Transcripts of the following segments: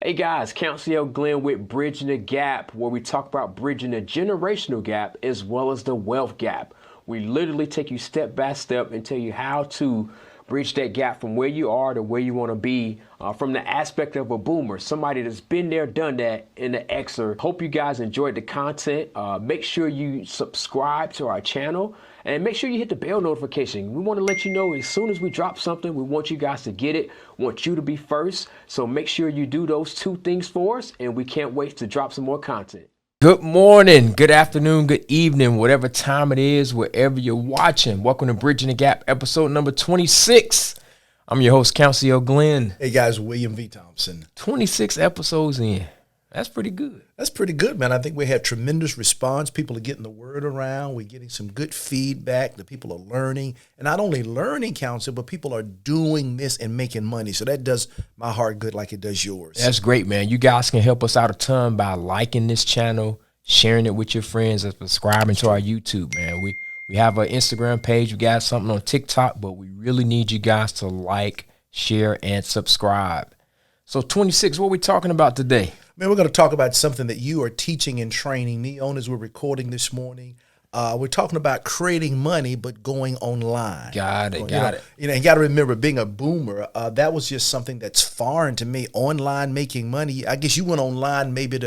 Hey guys, Council Glenn with Bridging the Gap, where we talk about bridging the generational gap as well as the wealth gap. We literally take you step by step and tell you how to bridge that gap from where you are to where you want to be from the aspect of a boomer, somebody that's been there, done that in the Xer. Hope you guys enjoyed the content. Make sure you subscribe to our channel and make sure you hit the bell notification. We want to let you know as soon as we drop something, we want you guys to get it, want you to be first. So make sure you do those two things for us, and we can't wait to drop some more content. Good morning, good afternoon, good evening, whatever time it is, wherever you're watching. Welcome to Bridging the Gap, episode number 26. I'm your host, Council Glenn. Hey guys, William V. Thompson. 26 episodes in. That's pretty good. That's pretty good, man. I think we had tremendous response. People are getting the word around. We're getting some good feedback. The people are learning. And not only learning, Council, but people are doing this and making money. So that does my heart good like it does yours. That's great, man. You guys can help us out a ton by liking this channel, sharing it with your friends, and subscribing to our YouTube, man. We have an Instagram page. We got something on TikTok, but we really need you guys to like, share, and subscribe. So 26, what are we talking about today? Man, we're going to talk about something that you are teaching and training me on as we're recording this morning. We're talking about creating money, but going online. Got it. You know, you got to remember, being a boomer, that was just something that's foreign to me. Online making money. I guess you went online maybe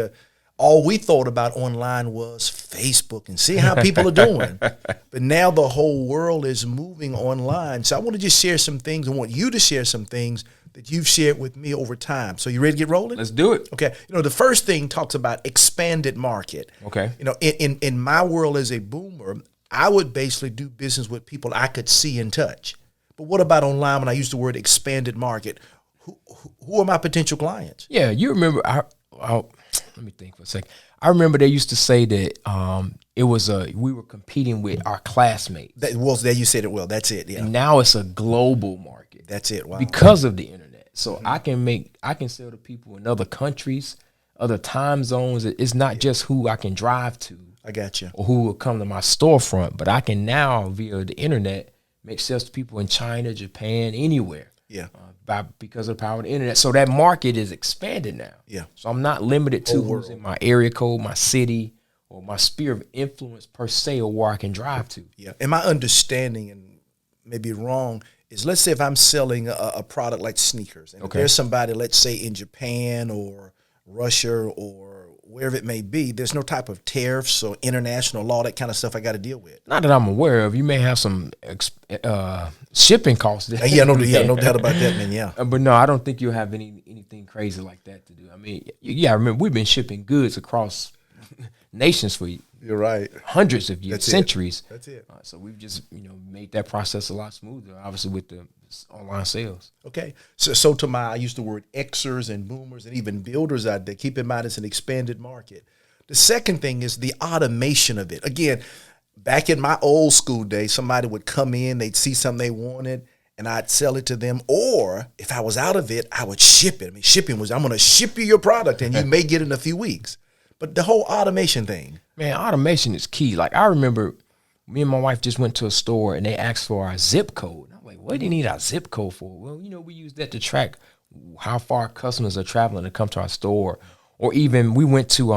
all we thought about online was Facebook and see how people are doing. But now the whole world is moving online. So I want to just share some things. I want you to share some things that you've shared with me over time. So you ready to get rolling? Let's do it. Okay. You know, the first thing talks about expanded market. Okay. You know, in my world as a boomer, I would basically do business with people I could see and touch. But what about online when I use the word expanded market? Who are my potential clients? Yeah, you remember, let me think for a second. I remember they used to say that we were competing with our classmates. There you said it well. That's it. Yeah. And now it's a global market. That's it. Wow. Because of the internet. So I can sell to people in other countries, other time zones. It's not just who I can drive to. I got you. Or who will come to my storefront, but I can now via the internet make sales to people in China, Japan, anywhere. Yeah. Because of the power of the internet. So that market is expanded now. Yeah. So I'm not limited to who's in my area code, my city, or my sphere of influence per se, or where I can drive to. Yeah. And my understanding, and maybe wrong, is let's say if I'm selling a product like sneakers, and if there's somebody, let's say in Japan or Russia or wherever it may be, there's no type of tariffs or international law, that kind of stuff I got to deal with. Not that I'm aware of. You may have some shipping costs. Yeah, no doubt about that, man. Yeah. But no, I don't think you'll have anything crazy like that to do. I mean, yeah, I remember we've been shipping goods across nations for You're right. hundreds of years, centuries. That's it. So we've just made that process a lot smoother, obviously with the online sales. Okay. So I use the word Xers and boomers and even builders out there. Keep in mind it's an expanded market. The second thing is the automation of it. Again, back in my old school days, somebody would come in, they'd see something they wanted, and I'd sell it to them. Or if I was out of it, I would ship it. I mean, shipping was, I'm going to ship you your product and you may get it in a few weeks. But the whole automation thing. Man, automation is key. Like I remember me and my wife just went to a store and they asked for our zip code. And I'm like, what do you need our zip code for? Well, we use that to track how far customers are traveling to come to our store. Or even we went to,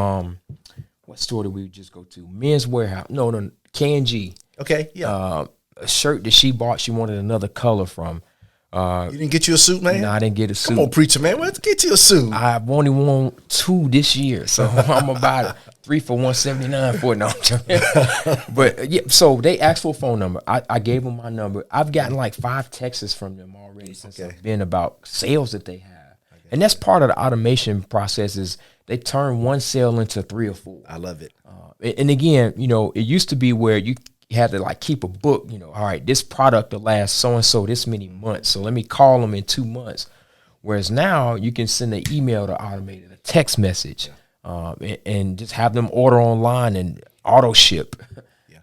what store did we just go to? Men's Warehouse. No, K&G. Okay, yeah. A shirt that she bought, she wanted another color from. You didn't get you a suit, man? No, I didn't get a suit. Come on, preacher, man. Let's get you a suit. I've only worn 2 this year, so I'm about 3 for $179 for it. No, but yeah, so they asked for a phone number. I gave them my number. I've gotten like 5 texts from them already since I've been about sales that they have. And that's part of the automation process is they turn one sale into 3 or 4. I love it. And again, it used to be where you had to like keep a book, all right, this product will last so-and-so this many months. So let me call them in 2 months. Whereas now you can send an email to automate it, a text message, and just have them order online and auto ship. Yeah.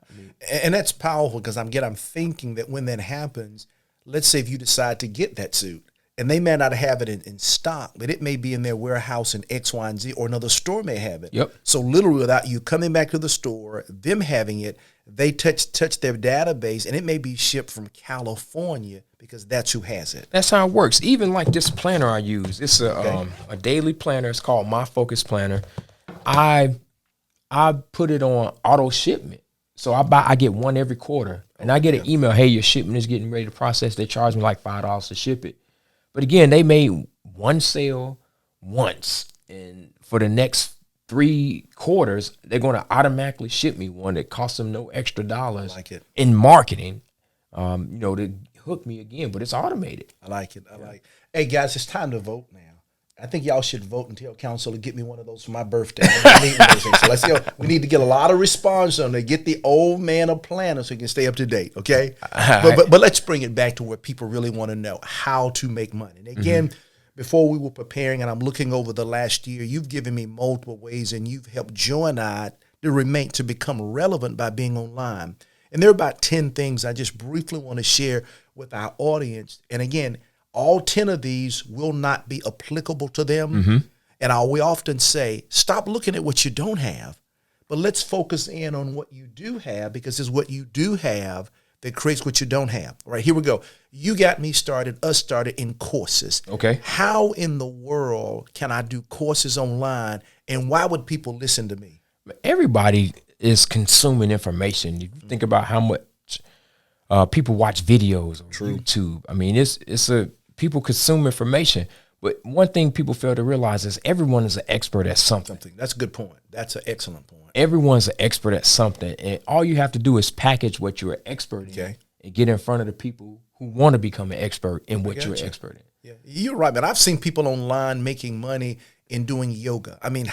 And that's powerful because I'm thinking that when that happens, let's say if you decide to get that suit and they may not have it in stock, but it may be in their warehouse in X, Y, and Z, or another store may have it. Yep. So literally, without you coming back to the store, them having it, they touch their database, and it may be shipped from California because that's who has it. That's how it works. Even like this planner I use, it's a daily planner. It's called My Focus Planner. I put it on auto shipment. So I get one every quarter, and I get an email, hey, your shipment is getting ready to process. They charge me like $5 to ship it. But again, they made one sale once, and for the next 3 quarters, they're going to automatically ship me one that costs them no extra dollars in marketing, to hook me again, but it's automated. I like it. Hey, guys, it's time to vote now. I think y'all should vote and tell council to get me one of those for my birthday. So let's go. We need to get a lot of response on it. Get the old man a planner so he can stay up to date, okay? But let's bring it back to where people really want to know how to make money. And again, before we were preparing and I'm looking over the last year, you've given me multiple ways and you've helped Joe and I to become relevant by being online. And there are about 10 things I just briefly want to share with our audience. And again, all 10 of these will not be applicable to them. And we often say, stop looking at what you don't have, but let's focus in on what you do have, because it's what you do have that creates what you don't have. All right, here we go. You got us started in courses. Okay. How in the world can I do courses online, and why would people listen to me? Everybody is consuming information. You think about how much people watch videos on YouTube. I mean, people consume information, but one thing people fail to realize is everyone is an expert at something. That's a good point. That's an excellent point. Everyone's an expert at something, and all you have to do is package what you're an expert in and get in front of the people who want to become an expert in what you're an expert in. Yeah, you're right, man. I've seen people online making money in doing yoga. I mean,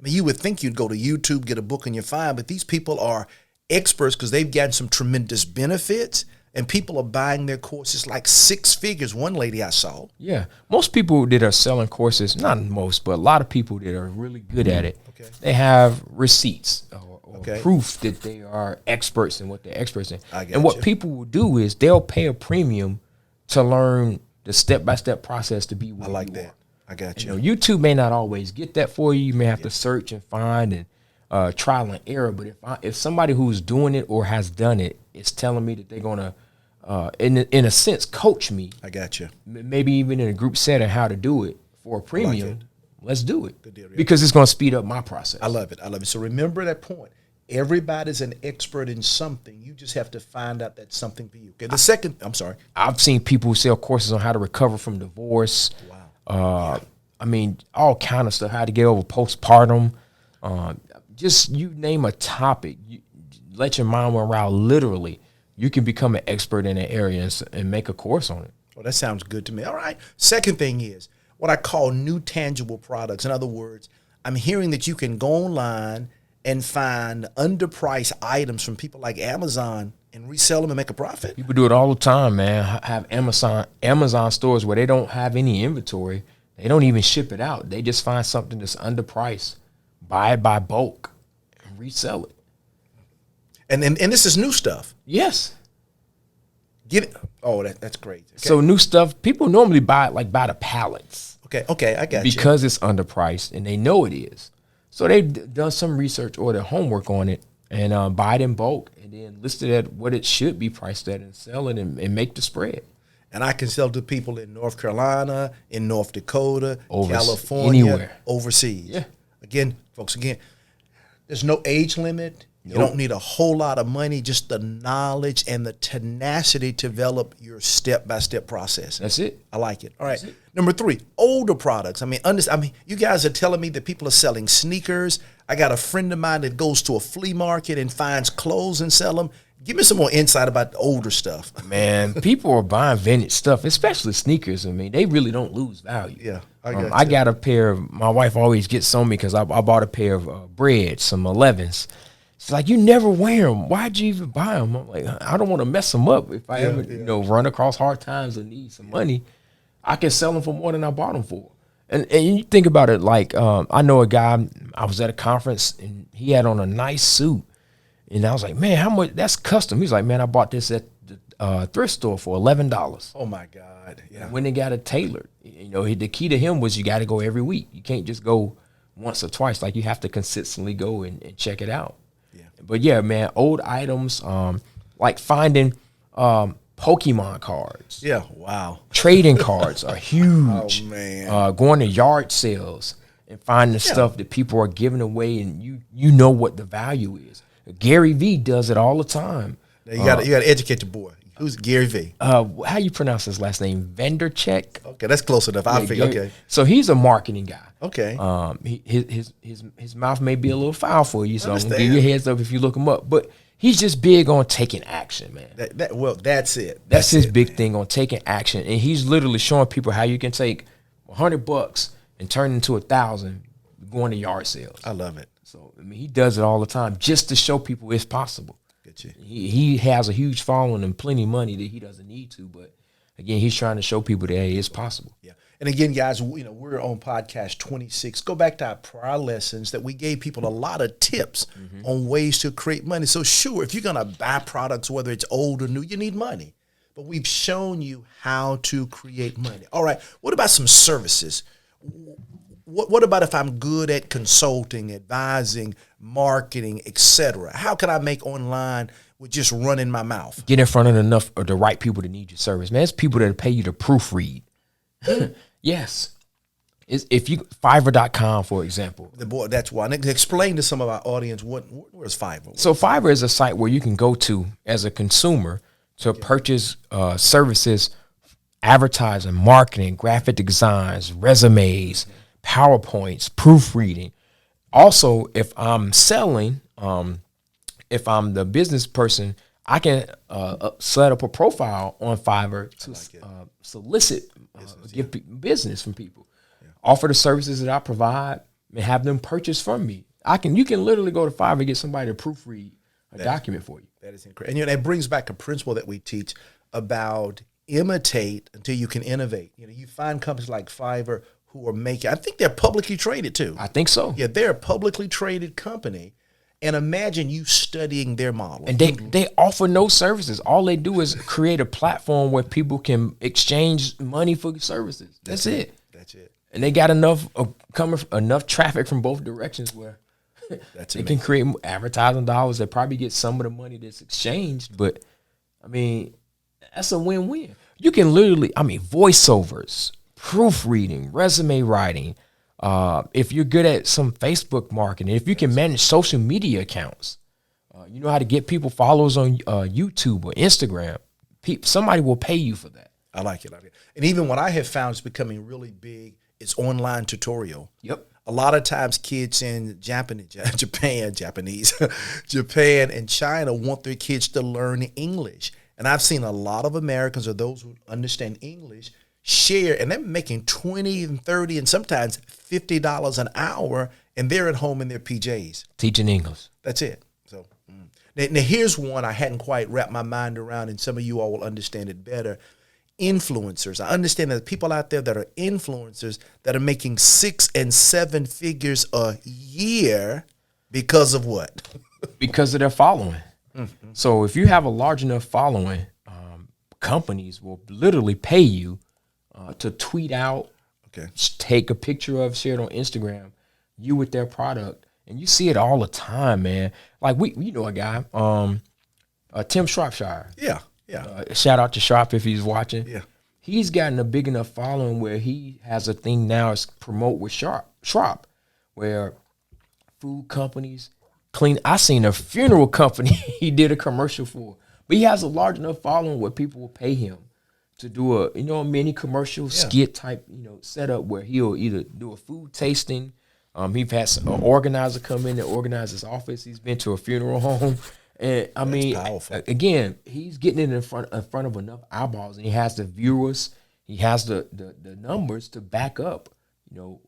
you would think you'd go to YouTube, get a book, and you're fine, but these people are experts because they've gotten some tremendous benefits. And people are buying their courses like 6 figures. One lady I saw. Yeah. Most people that are selling courses, not most, but a lot of people that are really good at it, they have receipts or proof that they are experts in what they're experts in. And what people will do is they'll pay a premium to learn the step-by-step process to be where you are. I got you. YouTube may not always get that for you. You may have to search and find and trial and error. But if somebody who's doing it or has done it is telling me that they're going to, in a sense, coach me. I got you. Maybe even in a group setting, how to do it for a premium. Let's do it. Good deal, because it's going to speed up my process. I love it. So remember that point. Everybody's an expert in something. You just have to find out that's something for you. Okay. The second, I'm sorry. I've seen people who sell courses on how to recover from divorce. Wow. I mean, all kind of stuff. How to get over postpartum. Just you name a topic. You let your mind run around. Literally, you can become an expert in an area and make a course on it. Well, that sounds good to me. All right. Second thing is what I call new tangible products. In other words, I'm hearing that you can go online and find underpriced items from people like Amazon and resell them and make a profit. People do it all the time, man. Have Amazon stores where they don't have any inventory. They don't even ship it out. They just find something that's underpriced, buy it by bulk, and resell it. And this is new stuff. Yes. Get it. Oh, that's great. Okay. So new stuff, people normally buy it by the pallets. Okay, I got you. Because it's underpriced and they know it is. So they've done some research or their homework on it and buy it in bulk and then list it at what it should be priced at and sell it and make the spread. And I can sell to people in North Carolina, in North Dakota, California, anywhere. Overseas. Yeah. Again, folks, there's no age limit. You don't need a whole lot of money, just the knowledge and the tenacity to develop your step-by-step process. That's it. I like it. All right. Number 3, older products. I mean, you guys are telling me that people are selling sneakers. I got a friend of mine that goes to a flea market and finds clothes and sell them. Give me some more insight about the older stuff. Man, people are buying vintage stuff, especially sneakers. I mean, they really don't lose value. Yeah, I got a pair of, my wife always gets on me because I bought a pair of breads, some 11s. It's like, you never wear them. Why'd you even buy them? I'm like, I don't want to mess them up. If I ever, run across hard times and need some money, I can sell them for more than I bought them for. And you think about it, like, I know a guy, I was at a conference and he had on a nice suit. And I was like, man, how much? That's custom. He's like, man, I bought this at thrift store for $11. Oh my God. Yeah. When they got it tailored, the key to him was you got to go every week. You can't just go once or twice. Like, you have to consistently go and check it out. Yeah. But yeah, man, old items, like finding Pokemon cards. Yeah. Wow. Trading cards are huge. Oh man. Going to yard sales and finding stuff that people are giving away, and you know what the value is. Gary V does it all the time. Now you got to educate the boy. Who's Gary V? How you pronounce his last name? Vandercheck. Okay, that's close enough. I figure. Gary. Okay. So he's a marketing guy. Okay. His mouth may be a little foul for you, so I'm gonna give you a heads up if you look him up. But he's just big on taking action, man. That's it. That's his big thing, on taking action, and he's literally showing people how you can take $100 and turn it into 1,000 going to yard sales. I love it. So I mean, he does it all the time just to show people it's possible. He has a huge following and plenty of money that he doesn't need to, but again, he's trying to show people that, hey, it's possible. Yeah. And again, guys, we're on podcast 26. Go back to our prior lessons that we gave people a lot of tips on ways to create money. So sure, if you're going to buy products, whether it's old or new, you need money. But we've shown you how to create money. All right. What about some services? What about if I'm good at consulting, advising, marketing, etc.? How can I make online with just running my mouth? Get in front of enough of the right people that need your service, man. It's people that pay you to proofread. Yes. If you Fiverr.com, for example. That's why. Explain to some of our audience where's Fiverr? So Fiverr is a site where you can go to as a consumer to purchase services, advertising, marketing, graphic designs, resumes, PowerPoints, proofreading. Also, if I'm selling, if I'm the business person, I can set up a profile on Fiverr to solicit business from people. Yeah. Offer the services that I provide and have them purchase from me. You can literally go to Fiverr and get somebody to proofread a document for you. That is incredible. And that brings back a principle that we teach about imitate until you can innovate. You find companies like Fiverr who are making, I think they're publicly traded too. I think so. Yeah, they're a publicly traded company. And imagine you studying their model. And they offer no services. All they do is create a platform where people can exchange money for services. That's it. That's it. And they got enough traffic from both directions where they can create advertising dollars that probably get some of the money that's exchanged. But I mean, that's a win-win. You can literally, voiceovers, proofreading, resume writing. If you're good at some Facebook marketing, if you can manage social media accounts, you know how to get people followers on YouTube or Instagram, somebody will pay you for that. I like it. And even what I have found is becoming really big is online tutorial. Yep. A lot of times kids in Japan and China want their kids to learn English. And I've seen a lot of Americans or those who understand English share, and they're making $20 and $30 and sometimes $50 an hour, and they're at home in their PJs. Teaching English. That's it. So now here's one I hadn't quite wrapped my mind around, and some of you all will understand it better. Influencers. I understand that people out there that are influencers that are making 6 and 7 figures a year because of what? Because of their following. Mm-hmm. So if you have a large enough following, companies will literally pay you to tweet out, take a picture of, share it on Instagram, you with their product. And you see it all the time, man. Like we know a guy, Tim Shropshire. Yeah. Shout out to Sharp if he's watching. Yeah. He's gotten a big enough following where he has a thing now is promote with Sharp, where food companies, I seen a funeral company he did a commercial for. But he has a large enough following where people will pay him to do a mini commercial skit type, setup where he'll either do a food tasting. He's had an organizer come in and organize his office. He's been to a funeral home. And I mean, again, he's getting it in front of enough eyeballs, and he has the viewers, he has the numbers to back up.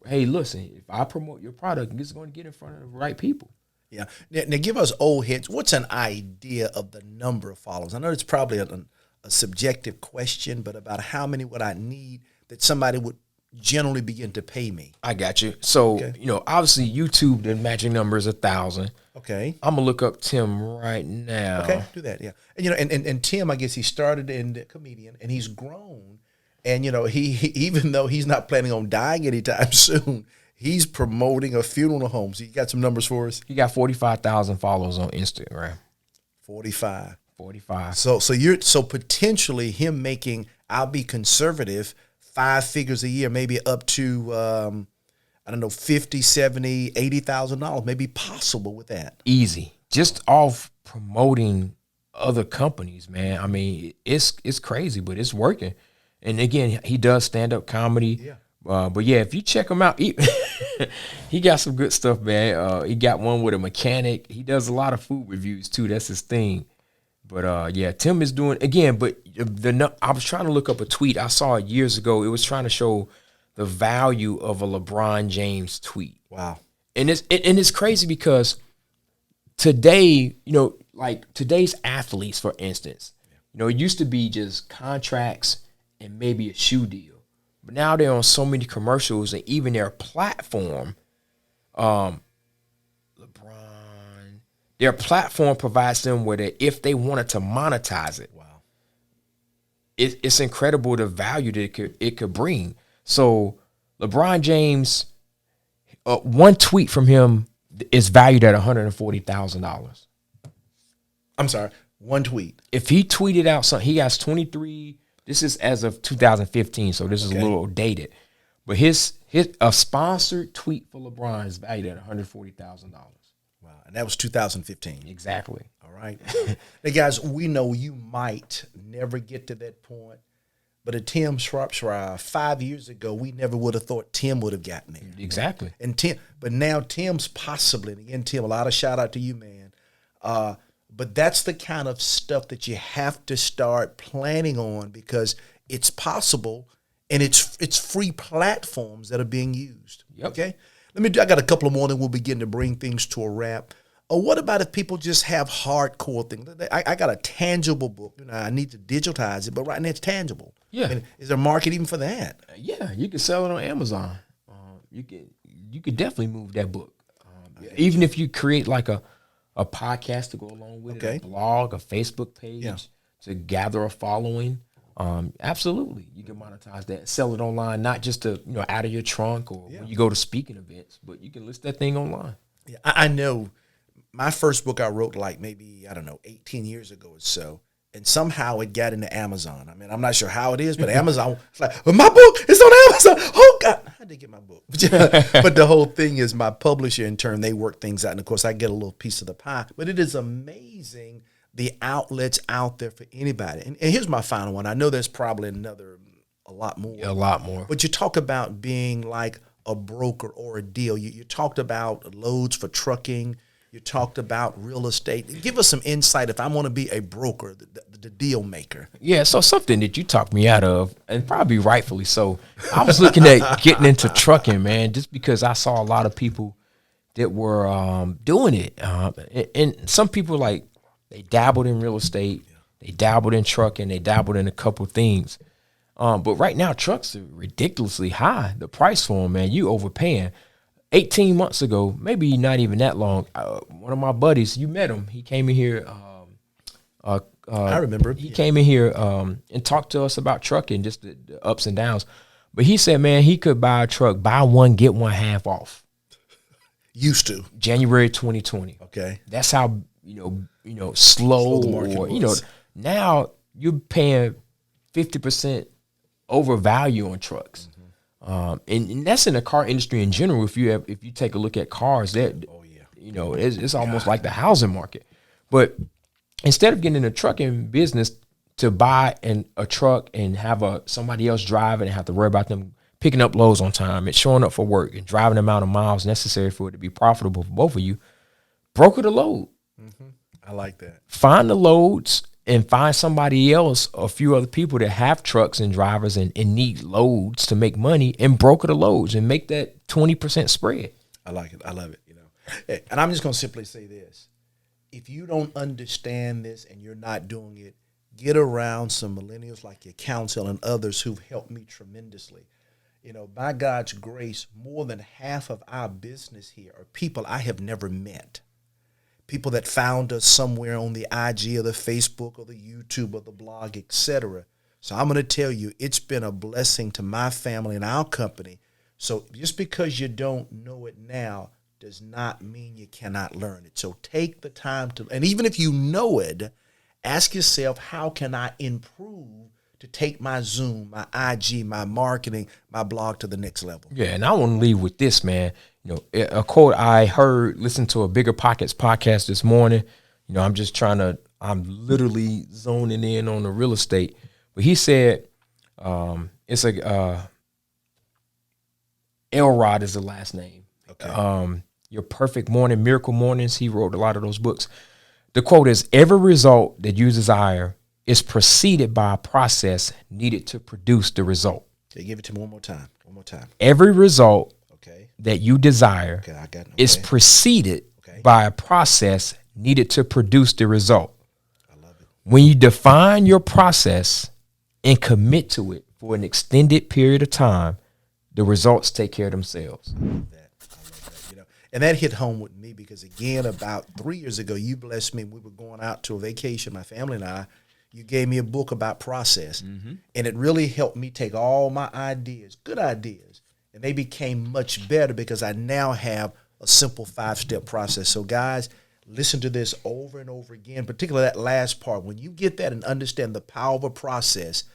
Hey, listen, if I promote your product, it's going to get in front of the right people. Yeah. Now give us old heads. What's an idea of the number of followers? I know it's probably a subjective question, but about how many would I need that somebody would generally begin to pay me? I got you. So, Okay. Obviously YouTube, the magic number is 1,000. Okay. I'm going to look up Tim right now. Okay, do that, yeah. And and Tim, I guess he started in the comedian, and he's grown. And he even though he's not planning on dying anytime soon, he's promoting a funeral home. So you got some numbers for us? He got 45,000 followers on Instagram. 45. 45. So potentially him making, I'll be conservative, 5 figures a year, maybe up to I don't know, $50,000, $70,000, $80,000 may be possible with that. Easy. Just off promoting other companies, man. I mean, it's crazy, but it's working. And again, he does stand-up comedy. Yeah. But yeah, if you check him out, he got some good stuff, man. He got one with a mechanic. He does a lot of food reviews too. That's his thing. But yeah, Tim is doing again. But I was trying to look up a tweet I saw years ago. It was trying to show the value of a LeBron James tweet. Wow. And it's crazy because today, like today's athletes, for instance, it used to be just contracts and maybe a shoe deal. But now they're on so many commercials, and even their platform, their platform provides them with it if they wanted to monetize it. Wow. It's incredible the value that it could bring. So LeBron James, one tweet from him is valued at $140,000. I'm sorry, one tweet. If he tweeted out something, he has 23. This is as of 2015, so this is a little dated. But a sponsored tweet for LeBron is valued at $140,000. Wow, and that was 2015. Exactly. All right. Hey guys, we know you might never get to that point, but at Tim Shropshire 5 years ago, we never would have thought Tim would have gotten there. Exactly. And but now Tim's possibly, and again, Tim, a lot of shout out to you, man. But that's the kind of stuff that you have to start planning on, because it's possible, and it's free platforms that are being used. Yep. Okay. I got a couple of more, then we'll begin to bring things to a wrap. What about if people just have hardcore things? I got a tangible book. I need to digitize it, but right now it's tangible. Yeah. I mean, is there a market even for that? Yeah, you can sell it on Amazon. You could definitely move that book. Even if you create like a podcast to go along with it, a blog, a Facebook page to gather a following. Absolutely, you can monetize that, sell it online, not just to out of your trunk or when you go to speaking events, but you can list that thing online. Yeah, I know. My first book I wrote like maybe 18 years ago or so, and somehow it got into Amazon. I mean, I'm not sure how it is, but Amazon, it's like, well, my book is on Amazon. Oh God, how did I get my book? But the whole thing is, my publisher in turn, they work things out, and of course I get a little piece of the pie. But it is amazing the outlets out there for anybody. And here's my final one. I know there's probably a lot more. A lot more. But you talk about being like a broker or a deal. You talked about loads for trucking. You talked about real estate. Give us some insight if I want to be a broker, the deal maker. Yeah, so something that you talked me out of, and probably rightfully so. I was looking at getting into trucking, man, just because I saw a lot of people that were doing it. And some people, like, they dabbled in real estate, they dabbled in trucking, they dabbled in a couple things. But right now, trucks are ridiculously high. The price for them, man, you overpaying. 18 months ago, maybe not even that long, one of my buddies, you met him. He came in here. I remember. He came in here and talked to us about trucking, just the ups and downs. But he said, man, he could buy a truck, buy one, get one half off. Used to. January 2020. Okay. That's how, slow the market was. Now you're paying 50% overvalue on trucks. And that's in the car industry in general. If you take a look at cars, it's almost like the housing market. But instead of getting in the trucking business to buy a truck and have somebody else drive it and have to worry about them picking up loads on time and showing up for work and driving the amount of miles necessary for it to be profitable for both of you, broker the load. I like that. Find the loads and find somebody else, a few other people that have trucks and drivers and need loads to make money, and broker the loads and make that 20% spread. I like it. I love it. And I'm just going to simply say this. If you don't understand this and you're not doing it, get around some millennials like your counsel and others who've helped me tremendously. You know, by God's grace, more than half of our business here are people I have never met. People that found us somewhere on the IG or the Facebook or the YouTube or the blog, etc. So I'm going to tell you, it's been a blessing to my family and our company. So just because you don't know it now does not mean you cannot learn it. So take the time to, and even if you know it, ask yourself, how can I improve to take my Zoom, my IG, my marketing, my blog to the next level? Yeah, and I want to leave with this, man. You know, a quote I heard, listened to a Bigger Pockets podcast this morning. You know, I'm literally zoning in on the real estate. But he said, Elrod is the last name. Okay. Your Perfect Morning, Miracle Mornings. He wrote a lot of those books. The quote is, every result that you desire is preceded by a process needed to produce the result. Okay, give it to me one more time. One more time. Every result Okay. that you desire Okay, I got it. is preceded by a process needed to produce the result. I love it. When you define your process and commit to it for an extended period of time, the results take care of themselves. I love that. You know, and that hit home with me because, again, about 3 years ago, you blessed me. We were going out to a vacation, my family and I. You gave me a book about process, and it really helped me take all my ideas, good ideas, and they became much better because I now have a simple 5-step process. So, guys, listen to this over and over again, particularly that last part. When you get that and understand the power of a process,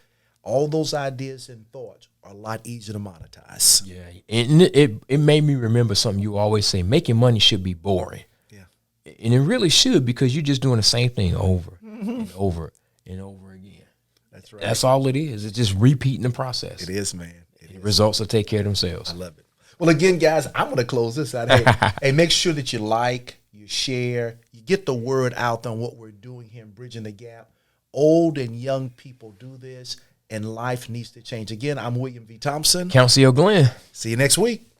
all those ideas and thoughts are a lot easier to monetize. Yeah, and it made me remember something you always say: making money should be boring. Yeah, and it really should, because you're just doing the same thing over and over and over again. that's right. That's all it is. It's just repeating the process. It is, man. The results will take care of themselves. I love it. Well, again, guys, I'm going to close this out. Hey, make sure that you like, you share, you get the word out on what we're doing here in Bridging the Gap. Old and young people do this, and life needs to change. Again, I'm William V. Thompson. Council Glenn. See you next week.